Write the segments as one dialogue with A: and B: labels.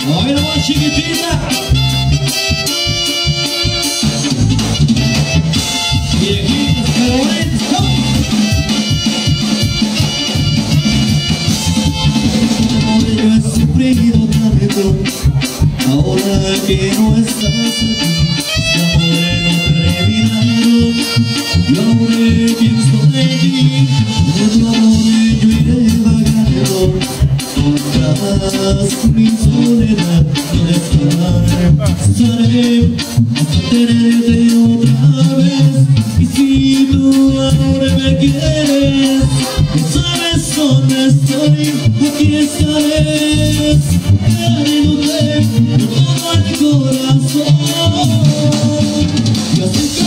A: Hoy nomás chiquitita. Viejitas favoritas, como yo he sufrido tanto, ahora que no estás aquí, este amor no terminado. Yo ahora pienso en ti, de tu amor yo iré vagando, tras mi soledad no estaré hasta tenerte otra vez. Y si tú ahora me quieres, no sabes dónde estoy, aquí estaré, queriéndote con todo el corazón. Y así que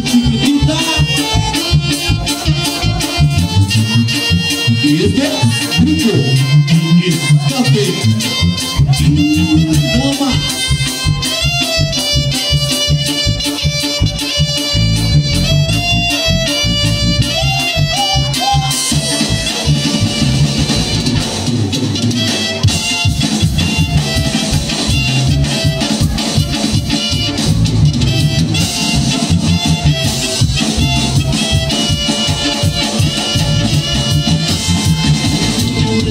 A: chiquitita, y es que grupo y escape toma.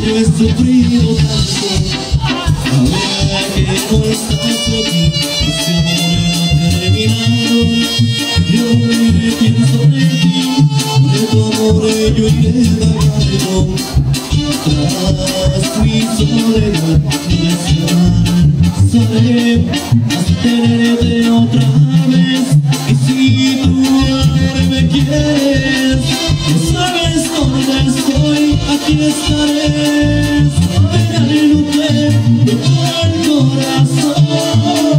A: Yo he sufrido tanto, ahora que no estás aquí, este amor no ha terminado. Yo pienso en ti, de tu amor yo iré vagando, tras mi soledad no estaré hasta tenerte otra vez. Y si tú ahora me quieres, no sabes dónde estoy, aquí estaré, esperándote de todo el corazón.